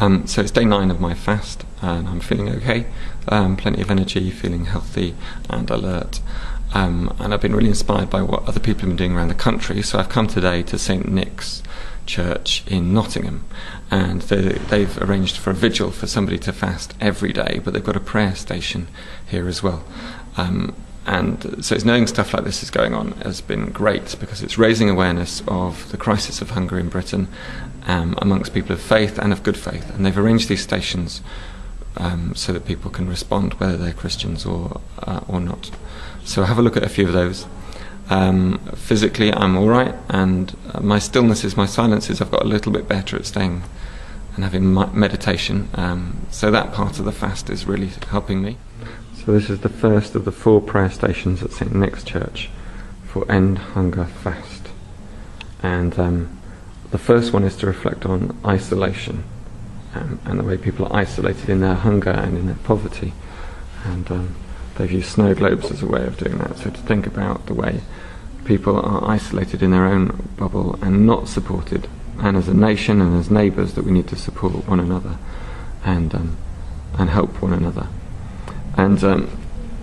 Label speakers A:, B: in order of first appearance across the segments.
A: So it's day 9 of my fast, and I'm feeling okay, plenty of energy, feeling healthy and alert. And I've been really inspired by what other people have been doing around the country. So I've come today to St Nick's Church in Nottingham, and they've arranged for a vigil for somebody to fast every day, but they've got a prayer station here as well. And so it's knowing stuff like this is going on has been great, because it's raising awareness of the crisis of hunger in Britain amongst people of faith and of good faith. And they've arranged these stations so that people can respond, whether they're Christians or not. So have a look at a few of those. Physically, I'm all right, and my stillnesses, my silences, I've got a little bit better at staying and having meditation. So that part of the fast is really helping me. So this is the first of the 4 prayer stations at St Nick's Church for End Hunger Fast. And the first one is to reflect on isolation and the way people are isolated in their hunger and in their poverty. And they've used snow globes as a way of doing that. So to think about the way people are isolated in their own bubble and not supported, and as a nation and as neighbours that we need to support one another and help one another. And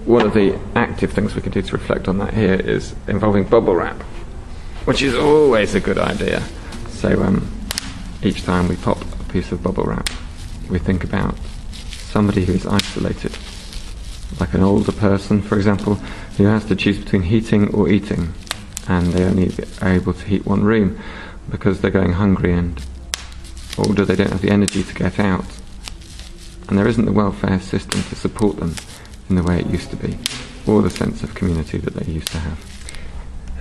A: one of the active things we can do to reflect on that here is involving bubble wrap, which is always a good idea. So each time we pop a piece of bubble wrap, we think about somebody who is isolated, like an older person, for example, who has to choose between heating or eating, and they only are able to heat one room because they're going hungry and older, they don't have the energy to get out. And there isn't the welfare system to support them in the way it used to be, or the sense of community that they used to have.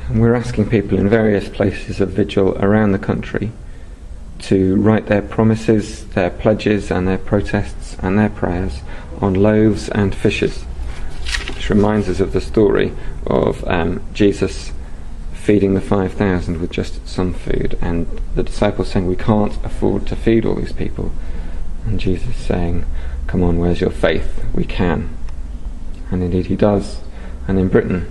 A: And we're asking people in various places of vigil around the country to write their promises, their pledges and their protests and their prayers on loaves and fishes, which reminds us of the story of Jesus feeding the 5,000 with just some food, and the disciples saying, we can't afford to feed all these people. And Jesus saying, come on, where's your faith? We can. And indeed he does. And in Britain,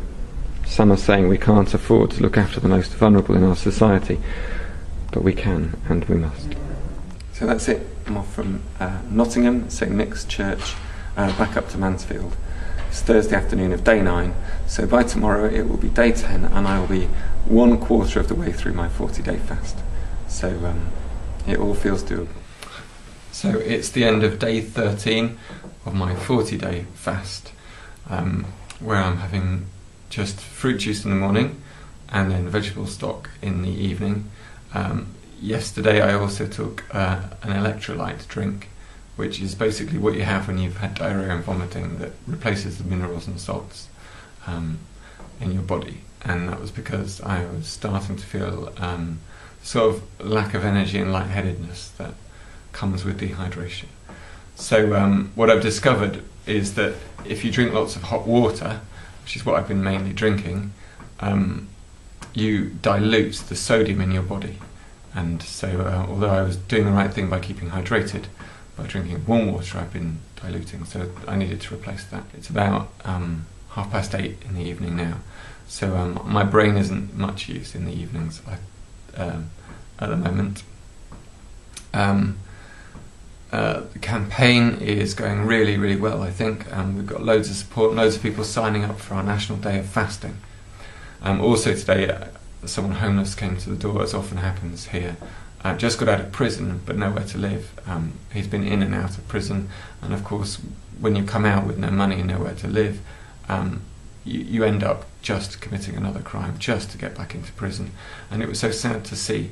A: some are saying we can't afford to look after the most vulnerable in our society, but we can and we must. So that's it. I'm off from Nottingham, St Nick's Church, back up to Mansfield. It's Thursday afternoon of day 9, so by tomorrow it will be day 10, and I will be 1/4 of the way through my 40-day fast. So it all feels doable. So it's the end of day 13 of my 40-day fast, where I'm having just fruit juice in the morning and then vegetable stock in the evening. Yesterday I also took an electrolyte drink, which is basically what you have when you've had diarrhea and vomiting, that replaces the minerals and salts in your body. And that was because I was starting to feel sort of lack of energy and lightheadedness that comes with dehydration. So what I've discovered is that if you drink lots of hot water, which is what I've been mainly drinking, you dilute the sodium in your body. And so although I was doing the right thing by keeping hydrated, by drinking warm water, I've been diluting, so I needed to replace that. It's about 8:30 in the evening now, so my brain isn't much use in the evenings at the moment. The campaign is going really, really well, I think. We've got loads of support, loads of people signing up for our National Day of Fasting. Also today, someone homeless came to the door, as often happens here. Just got out of prison, but nowhere to live. He's been in and out of prison, and of course, when you come out with no money and nowhere to live, you end up just committing another crime just to get back into prison. And it was so sad to see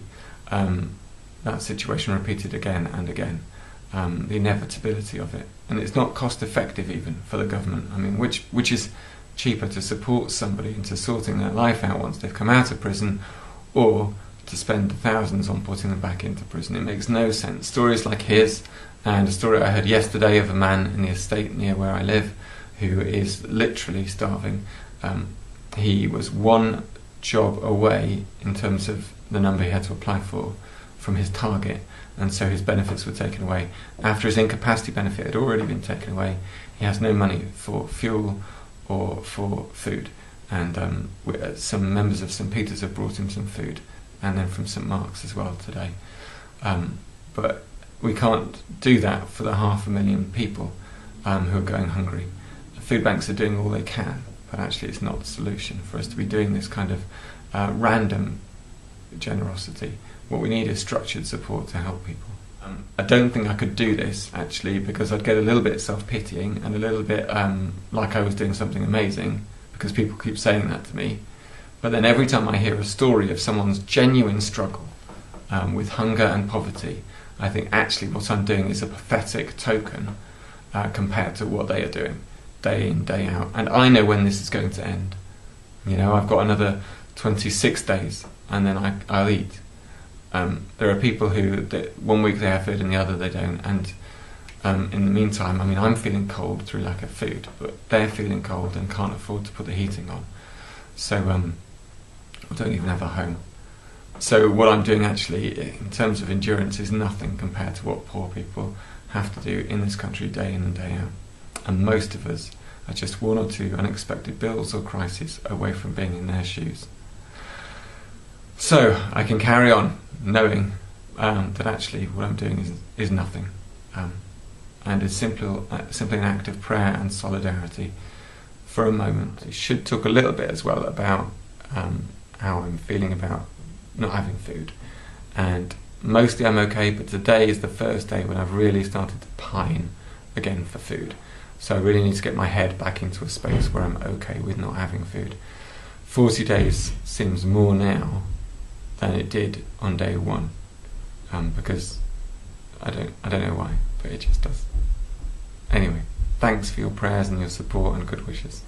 A: that situation repeated again and again. The inevitability of it, and it's not cost effective even for the government. I mean, which is cheaper, to support somebody into sorting their life out once they've come out of prison, or to spend thousands on putting them back into prison? It makes no sense. Stories like his, and a story I heard yesterday of a man in the estate near where I live who is literally starving. He was one job away in terms of the number he had to apply for from his target, and so his benefits were taken away. After his incapacity benefit had already been taken away, he has no money for fuel or for food. And some members of St Peter's have brought him some food, and then from St Mark's as well today. But we can't do that for the 500,000 people who are going hungry. The food banks are doing all they can, but actually it's not the solution for us to be doing this kind of random generosity. What we need is structured support to help people. I don't think I could do this, actually, because I'd get a little bit self-pitying and a little bit like I was doing something amazing, because people keep saying that to me. But then every time I hear a story of someone's genuine struggle with hunger and poverty, I think actually what I'm doing is a pathetic token compared to what they are doing day in, day out. And I know when this is going to end. You know, I've got another 26 days and then I'll eat. There are people who, one week they have food and the other they don't, and in the meantime, I mean, I'm feeling cold through lack of food, but they're feeling cold and can't afford to put the heating on. So I don't even have a home. So what I'm doing actually, in terms of endurance, is nothing compared to what poor people have to do in this country day in and day out. And most of us are just one or two unexpected bills or crises away from being in their shoes. So I can carry on knowing that actually what I'm doing is nothing, and it's simply an act of prayer and solidarity for a moment. It should talk a little bit as well about how I'm feeling about not having food, and mostly I'm okay, but today is the first day when I've really started to pine again for food. So I really need to get my head back into a space where I'm okay with not having food. 40 days seems more now than it did on day one, because I don't know why, but it just does. Anyway, thanks for your prayers and your support and good wishes.